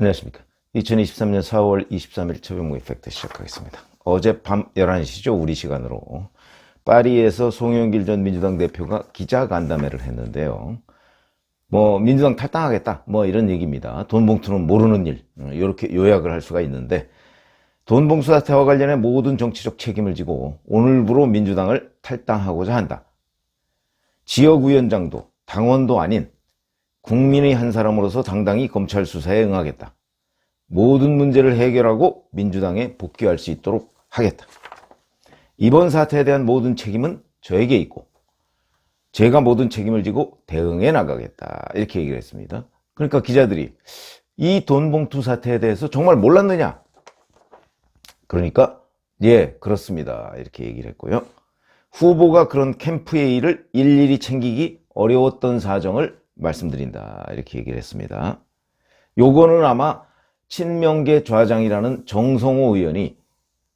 안녕하십니까. 2023년 4월 23일 최병무 이펙트 시작하겠습니다. 어제 밤 11시죠. 우리 시간으로. 파리에서 송영길 전 민주당 대표가 기자간담회를 했는데요. 민주당 탈당하겠다. 이런 얘기입니다. 돈 봉투는 모르는 일. 이렇게 요약을 할 수가 있는데, 돈 봉투 사태와 관련해 모든 정치적 책임을 지고 오늘부로 민주당을 탈당하고자 한다. 지역위원장도 당원도 아닌 국민의 한 사람으로서 당당히 검찰 수사에 응하겠다. 모든 문제를 해결하고 민주당에 복귀할 수 있도록 하겠다. 이번 사태에 대한 모든 책임은 저에게 있고 제가 모든 책임을 지고 대응해 나가겠다. 이렇게 얘기를 했습니다. 그러니까 기자들이 이 돈봉투 사태에 대해서 정말 몰랐느냐? 그러니까 예, 그렇습니다. 이렇게 얘기를 했고요. 후보가 그런 캠프의 일을 일일이 챙기기 어려웠던 사정을 말씀드린다. 이렇게 얘기를 했습니다. 요거는 아마 친명계 좌장이라는 정성호 의원이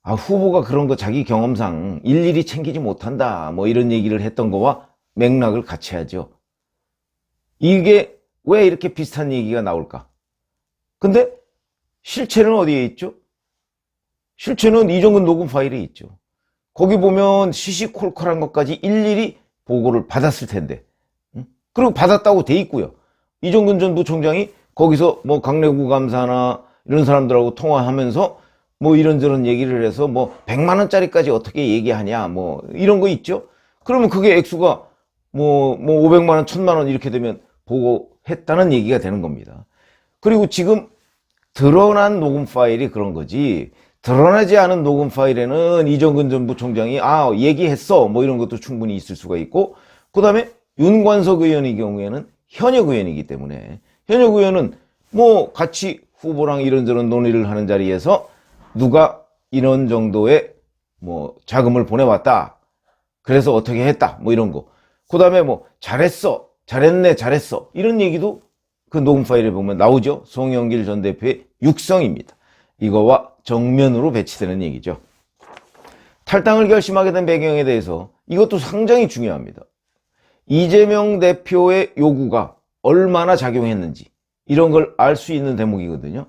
후보가 그런 거 자기 경험상 일일이 챙기지 못한다. 이런 얘기를 했던 거와 맥락을 같이 하죠. 이게 왜 이렇게 비슷한 얘기가 나올까? 근데 실체는 어디에 있죠? 실체는 이정근 녹음 파일에 있죠. 거기 보면 시시콜콜한 것까지 일일이 보고를 받았을 텐데. 그리고 받았다고 돼 있고요. 이정근 전 부총장이 거기서 강내구 감사나 이런 사람들하고 통화하면서 이런저런 얘기를 해서 100만 원짜리까지 어떻게 얘기하냐 이런 거 있죠. 그러면 그게 액수가 500만 원, 1000만 원 이렇게 되면 보고했다는 얘기가 되는 겁니다. 그리고 지금 드러난 녹음 파일이 그런 거지, 드러나지 않은 녹음 파일에는 이정근 전 부총장이 얘기했어 이런 것도 충분히 있을 수가 있고, 그 다음에 윤관석 의원의 경우에는 현역 의원이기 때문에 현역 의원은 같이 후보랑 이런저런 논의를 하는 자리에서 누가 이런 정도의 자금을 보내왔다, 그래서 어떻게 했다 이런 거, 그 다음에 잘했어, 잘했네, 잘했어 이런 얘기도 그 녹음 파일에 보면 나오죠. 송영길 전 대표의 육성입니다. 이거와 정면으로 배치되는 얘기죠. 탈당을 결심하게 된 배경에 대해서 이것도 상당히 중요합니다. 이재명 대표의 요구가 얼마나 작용했는지 이런 걸 알 수 있는 대목이거든요.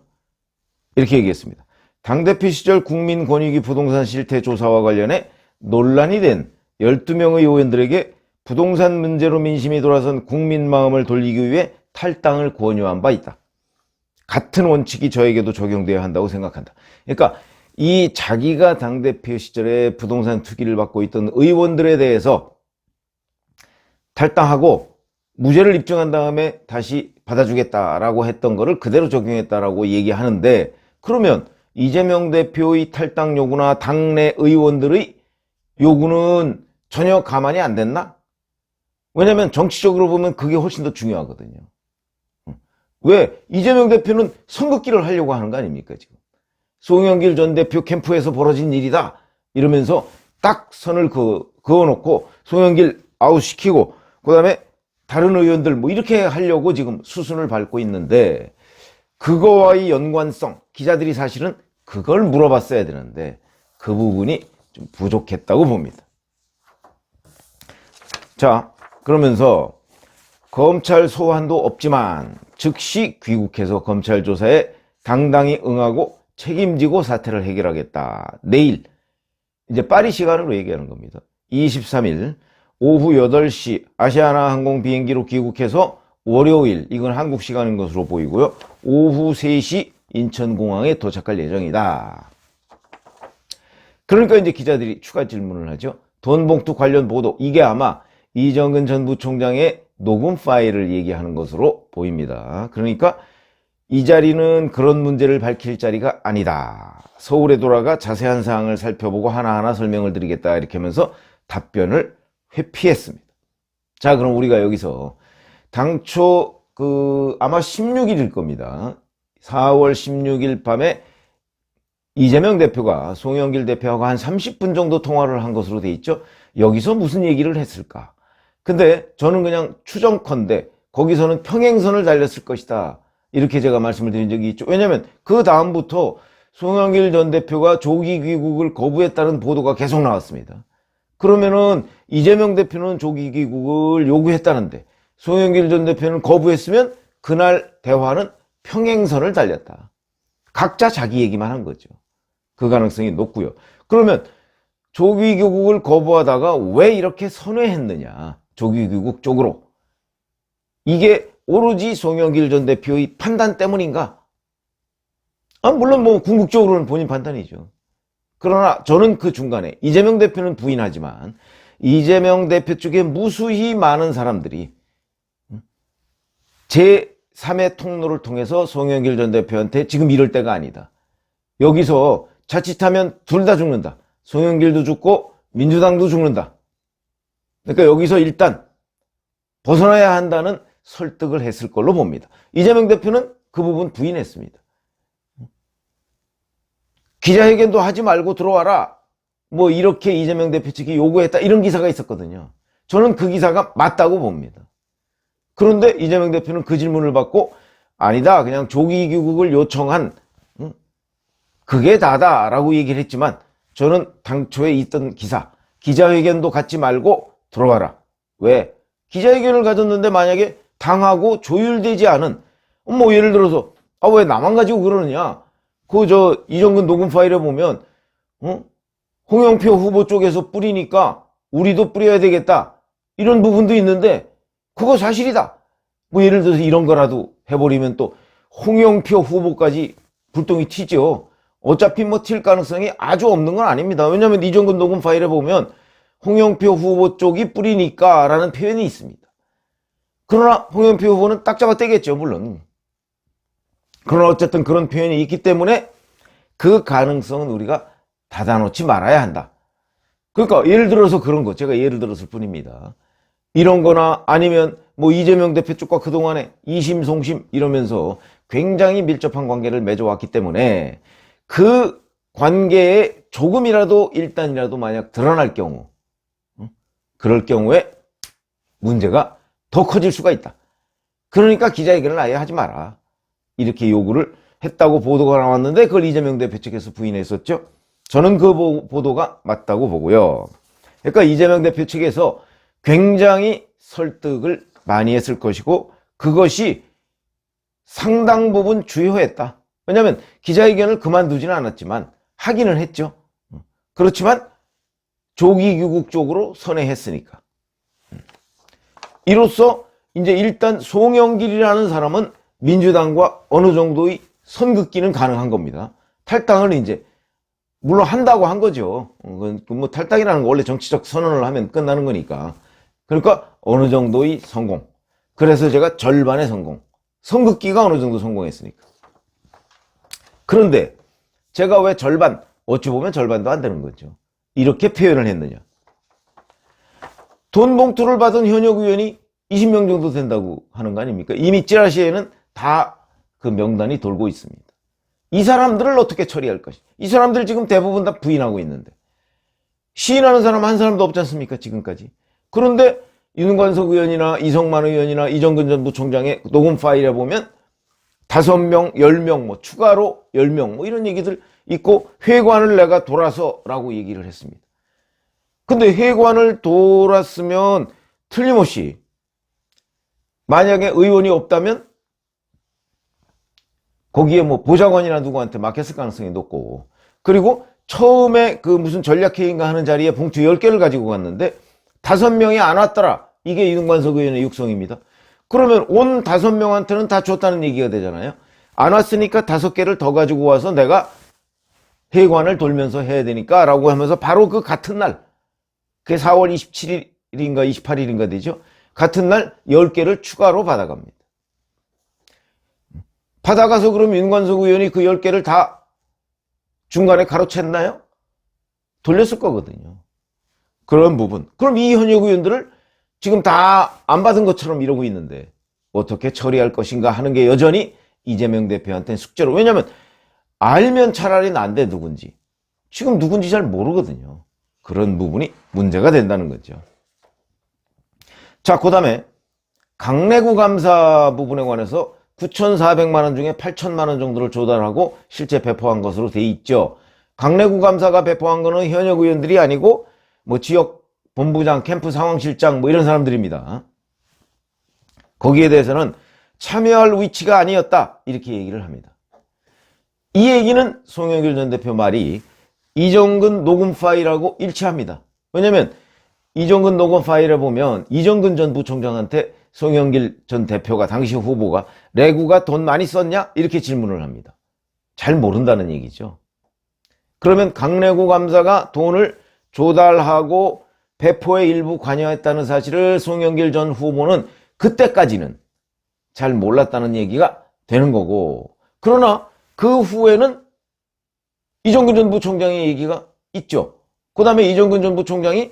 이렇게 얘기했습니다. 당대표 시절 국민권익위 부동산 실태 조사와 관련해 논란이 된 12명의 의원들에게 부동산 문제로 민심이 돌아선 국민 마음을 돌리기 위해 탈당을 권유한 바 있다. 같은 원칙이 저에게도 적용되어야 한다고 생각한다. 그러니까 이 자기가 당대표 시절에 부동산 투기를 받고 있던 의원들에 대해서 탈당하고 무죄를 입증한 다음에 다시 받아주겠다라고 했던 거를 그대로 적용했다라고 얘기하는데, 그러면 이재명 대표의 탈당 요구나 당내 의원들의 요구는 전혀 가만히 안 됐나? 왜냐면 정치적으로 보면 그게 훨씬 더 중요하거든요. 왜? 이재명 대표는 선긋기를 하려고 하는 거 아닙니까, 지금? 송영길 전 대표 캠프에서 벌어진 일이다 이러면서 딱 선을 그어놓고 송영길 아웃시키고 그 다음에 다른 의원들 이렇게 하려고 지금 수순을 밟고 있는데, 그거와의 연관성, 기자들이 사실은 그걸 물어봤어야 되는데 그 부분이 좀 부족했다고 봅니다. 자, 그러면서 검찰 소환도 없지만 즉시 귀국해서 검찰 조사에 당당히 응하고 책임지고 사태를 해결하겠다. 내일 이제 파리 시간으로 얘기하는 겁니다. 23일 오후 8시 아시아나 항공 비행기로 귀국해서 월요일, 이건 한국 시간인 것으로 보이고요, 오후 3시 인천공항에 도착할 예정이다. 그러니까 이제 기자들이 추가 질문을 하죠. 돈봉투 관련 보도, 이게 아마 이정근 전 부총장의 녹음 파일을 얘기하는 것으로 보입니다. 그러니까 이 자리는 그런 문제를 밝힐 자리가 아니다. 서울에 돌아가 자세한 사항을 살펴보고 하나하나 설명을 드리겠다. 이렇게 하면서 답변을 회피했습니다. 자, 그럼 우리가 여기서 당초 아마 16일일 겁니다. 4월 16일 밤에 이재명 대표가 송영길 대표하고 한 30분 정도 통화를 한 것으로 돼 있죠. 여기서 무슨 얘기를 했을까? 근데 저는 그냥 추정컨대 거기서는 평행선을 달렸을 것이다. 이렇게 제가 말씀을 드린 적이 있죠. 왜냐하면 그 다음부터 송영길 전 대표가 조기 귀국을 거부했다는 보도가 계속 나왔습니다. 그러면은 이재명 대표는 조기 귀국을 요구했다는데 송영길 전 대표는 거부했으면 그날 대화는 평행선을 달렸다. 각자 자기 얘기만 한 거죠. 그 가능성이 높고요. 그러면 조기교국을 거부하다가 왜 이렇게 선회했느냐. 조기교국 쪽으로. 이게 오로지 송영길 전 대표의 판단 때문인가? 물론 뭐 궁극적으로는 본인 판단이죠. 그러나 저는 그 중간에 이재명 대표는 부인하지만 이재명 대표 쪽에 무수히 많은 사람들이 제3의 통로를 통해서 송영길 전 대표한테 지금 이럴 때가 아니다. 여기서 자칫하면 둘 다 죽는다. 송영길도 죽고 민주당도 죽는다. 그러니까 여기서 일단 벗어나야 한다는 설득을 했을 걸로 봅니다. 이재명 대표는 그 부분 부인했습니다. 기자회견도 하지 말고 들어와라. 뭐 이렇게 이재명 대표 측이 요구했다. 이런 기사가 있었거든요. 저는 그 기사가 맞다고 봅니다. 그런데 이재명 대표는 그 질문을 받고 아니다. 그냥 조기교국을 요청한 그게 다다라고 얘기를 했지만 저는 당초에 있던 기사 기자회견도 갖지 말고 들어와라. 왜? 기자회견을 가졌는데 만약에 당하고 조율되지 않은 뭐 예를 들어서 왜 나만 가지고 그러느냐. 이정근 녹음 파일에 보면 홍영표 후보 쪽에서 뿌리니까 우리도 뿌려야 되겠다. 이런 부분도 있는데 그거 사실이다. 뭐 예를 들어서 이런 거라도 해버리면 또 홍영표 후보까지 불똥이 튀죠. 어차피 뭐 튈 가능성이 아주 없는 건 아닙니다. 왜냐하면 이정근 녹음 파일에 보면 홍영표 후보 쪽이 뿌리니까 라는 표현이 있습니다. 그러나 홍영표 후보는 딱 잡아 떼겠죠. 물론. 그러나 어쨌든 그런 표현이 있기 때문에 그 가능성은 우리가 닫아놓지 말아야 한다. 그러니까 예를 들어서 그런 거 제가 예를 들었을 뿐입니다. 이런 거나 아니면 뭐 이재명 대표 쪽과 그동안에 이심송심 이러면서 굉장히 밀접한 관계를 맺어왔기 때문에 그 관계에 조금이라도 일단이라도 만약 드러날 경우 그럴 경우에 문제가 더 커질 수가 있다. 그러니까 기자회견을 아예 하지 마라. 이렇게 요구를 했다고 보도가 나왔는데 그걸 이재명 대표 측에서 부인했었죠. 저는 그 보도가 맞다고 보고요. 그러니까 이재명 대표 측에서 굉장히 설득을 많이 했을 것이고 그것이 상당 부분 주요했다. 왜냐하면 기자회견을 그만두지는 않았지만 하기는 했죠. 그렇지만 조기교국 쪽으로 선회했으니까. 이로써 이제 일단 송영길이라는 사람은 민주당과 어느 정도의 선긋기는 가능한 겁니다. 탈당을 이제 물론 한다고 한 거죠. 뭐 탈당이라는 거 원래 정치적 선언을 하면 끝나는 거니까. 그러니까 어느 정도의 성공. 그래서 제가 절반의 성공. 선긋기가 어느 정도 성공했으니까. 그런데 제가 왜 절반, 어찌 보면 절반도 안 되는 거죠. 이렇게 표현을 했느냐. 돈 봉투를 받은 현역 의원이 20명 정도 된다고 하는 거 아닙니까? 이미 찌라시에는 다 그 명단이 돌고 있습니다. 이 사람들을 어떻게 처리할 것이? 이 사람들 지금 대부분 다 부인하고 있는데 시인하는 사람 한 사람도 없지 않습니까? 지금까지. 그런데 윤관석 의원이나 이성만 의원이나 이정근 전 부총장의 녹음 파일에 보면 5명, 10명, 뭐 추가로 10명 뭐 이런 얘기들 있고 회관을 내가 돌아서 라고 얘기를 했습니다. 근데 회관을 돌았으면 틀림없이 만약에 의원이 없다면 거기에 뭐 보좌관이나 누구한테 맡겼을 가능성이 높고 그리고 처음에 그 무슨 전략회의인가 하는 자리에 봉투 10개를 가지고 갔는데 5명이 안 왔더라. 이게 윤관석 의원의 육성입니다. 그러면 온 5명한테는 다 줬다는 얘기가 되잖아요. 안 왔으니까 5개를 더 가지고 와서 내가 회관을 돌면서 해야 되니까 라고 하면서 바로 그 같은 날 그게 4월 27일인가 28일인가 되죠. 같은 날 10개를 추가로 받아갑니다. 받아가서 그럼 윤관석 의원이 그 10개를 다 중간에 가로챘나요? 돌렸을 거거든요. 그런 부분. 그럼 이 현역 의원들을 지금 다 안 받은 것처럼 이러고 있는데 어떻게 처리할 것인가 하는 게 여전히 이재명 대표한테는 숙제로. 왜냐하면 알면 차라리 난데 누군지. 지금 누군지 잘 모르거든요. 그런 부분이 문제가 된다는 거죠. 자, 그 다음에 강내구 감사 부분에 관해서 9,400만 원 중에 8천만 원 정도를 조달하고 실제 배포한 것으로 돼 있죠. 강내구 감사가 배포한 거는 현역 의원들이 아니고 뭐 지역 본부장, 캠프 상황실장 뭐 이런 사람들입니다. 거기에 대해서는 참여할 위치가 아니었다. 이렇게 얘기를 합니다. 이 얘기는 송영길 전 대표 말이 이정근 녹음 파일하고 일치합니다. 왜냐하면 이정근 녹음 파일에 보면 이정근 전 부총장한테 송영길 전 대표가 당시 후보가 레구가 돈 많이 썼냐? 이렇게 질문을 합니다. 잘 모른다는 얘기죠. 그러면 강레구 감사가 돈을 조달하고 배포에 일부 관여했다는 사실을 송영길 전 후보는 그때까지는 잘 몰랐다는 얘기가 되는 거고, 그러나 그 후에는 이정근 전 부총장의 얘기가 있죠. 그 다음에 이정근 전 부총장이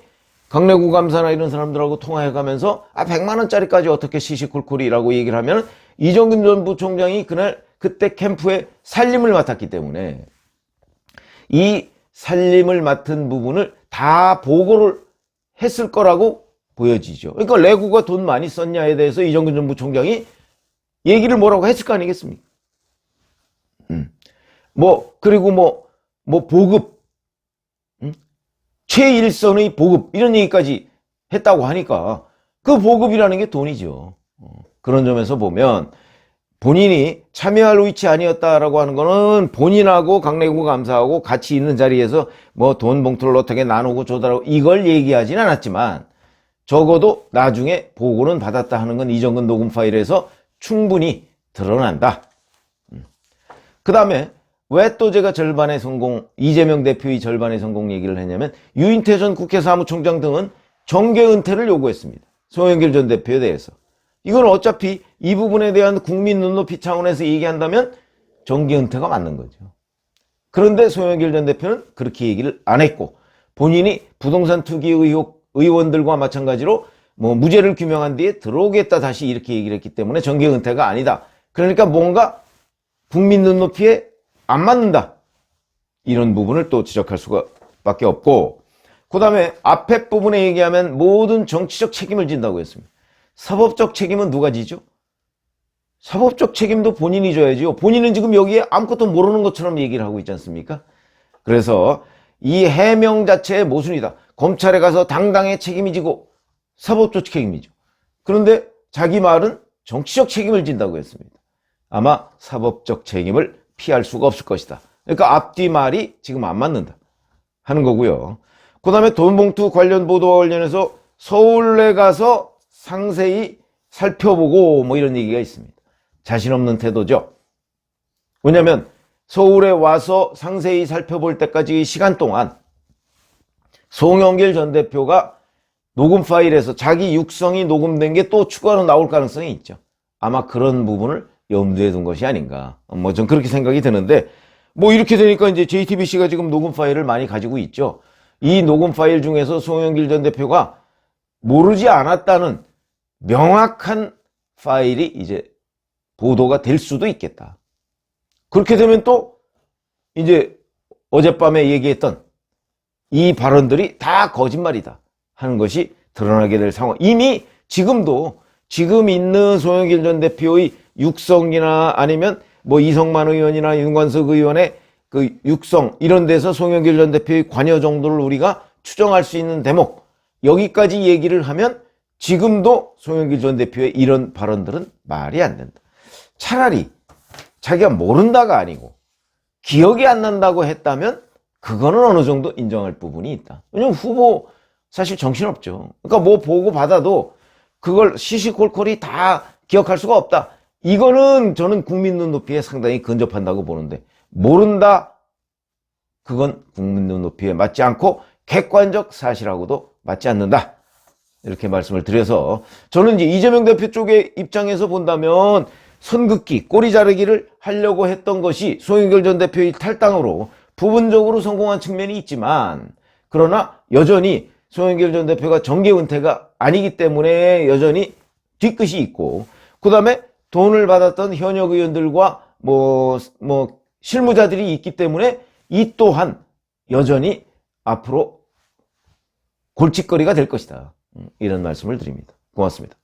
강래구 감사나 이런 사람들하고 통화해가면서 100만 원짜리까지 어떻게 시시콜콜이라고 얘기를 하면 이정근 전 부총장이 그때 캠프에 살림을 맡았기 때문에 이 살림을 맡은 부분을 다 보고를 했을 거라고 보여지죠. 그러니까 레구가 돈 많이 썼냐에 대해서 이정근 전 부총장이 얘기를 뭐라고 했을 거 아니겠습니까? 그리고 보급, 최일선의 보급, 이런 얘기까지 했다고 하니까 그 보급이라는 게 돈이죠. 그런 점에서 보면 본인이 참여할 위치 아니었다라고 하는 거는 본인하고 강래구 감사하고 같이 있는 자리에서 돈 봉투를 어떻게 나누고 조달하고 이걸 얘기하진 않았지만 적어도 나중에 보고는 받았다 하는 건 이정근 녹음 파일에서 충분히 드러난다. 그 다음에 왜 또 제가 절반의 성공, 이재명 대표의 절반의 성공 얘기를 했냐면 유인태 전 국회 사무총장 등은 정계 은퇴를 요구했습니다. 송영길 전 대표에 대해서. 이건 어차피 이 부분에 대한 국민 눈높이 차원에서 얘기한다면 정계 은퇴가 맞는 거죠. 그런데 송영길 전 대표는 그렇게 얘기를 안 했고 본인이 부동산 투기 의혹 의원들과 마찬가지로 무죄를 규명한 뒤에 들어오겠다 다시 이렇게 얘기를 했기 때문에 정계 은퇴가 아니다. 그러니까 뭔가 국민 눈높이에 안 맞는다. 이런 부분을 또 지적할 수가 밖에 없고, 그 다음에 앞에 부분에 얘기하면 모든 정치적 책임을 진다고 했습니다. 사법적 책임은 누가 지죠? 사법적 책임도 본인이 져야지요. 본인은 지금 여기에 아무것도 모르는 것처럼 얘기를 하고 있지 않습니까? 그래서 이 해명 자체의 모순이다. 검찰에 가서 당당히 책임이 지고 사법적 책임이죠. 그런데 자기 말은 정치적 책임을 진다고 했습니다. 아마 사법적 책임을 피할 수가 없을 것이다. 그러니까 앞뒤 말이 지금 안 맞는다 하는 거고요. 그 다음에 돈봉투 관련 보도와 관련해서 서울에 가서 상세히 살펴보고 이런 얘기가 있습니다. 자신 없는 태도죠. 왜냐하면 서울에 와서 상세히 살펴볼 때까지 시간 동안 송영길 전 대표가 녹음 파일에서 자기 육성이 녹음된 게 또 추가로 나올 가능성이 있죠. 아마 그런 부분을 염두에 둔 것이 아닌가. 전 그렇게 생각이 드는데, 이렇게 되니까 이제 JTBC가 지금 녹음 파일을 많이 가지고 있죠. 이 녹음 파일 중에서 송영길 전 대표가 모르지 않았다는 명확한 파일이 이제 보도가 될 수도 있겠다. 그렇게 되면 또 이제 어젯밤에 얘기했던 이 발언들이 다 거짓말이다 하는 것이 드러나게 될 상황. 이미 지금도 지금 있는 송영길 전 대표의 육성이나 아니면 이성만 의원이나 윤관석 의원의 그 육성 이런 데서 송영길 전 대표의 관여 정도를 우리가 추정할 수 있는 대목, 여기까지 얘기를 하면 지금도 송영길 전 대표의 이런 발언들은 말이 안 된다. 차라리 자기가 모른다가 아니고 기억이 안 난다고 했다면 그거는 어느 정도 인정할 부분이 있다. 왜냐면 후보 사실 정신없죠. 그러니까 보고 받아도 그걸 시시콜콜이 다 기억할 수가 없다. 이거는 저는 국민 눈높이에 상당히 근접한다고 보는데, 모른다, 그건 국민 눈높이에 맞지 않고 객관적 사실하고도 맞지 않는다. 이렇게 말씀을 드려서 저는 이제 이재명 대표 쪽의 입장에서 본다면 선긋기, 꼬리 자르기를 하려고 했던 것이 송영길 전 대표의 탈당으로 부분적으로 성공한 측면이 있지만, 그러나 여전히 송영길 전 대표가 정계 은퇴가 아니기 때문에 여전히 뒤끝이 있고, 그 다음에 돈을 받았던 현역 의원들과 실무자들이 있기 때문에 이 또한 여전히 앞으로 골칫거리가 될 것이다. 이런 말씀을 드립니다. 고맙습니다.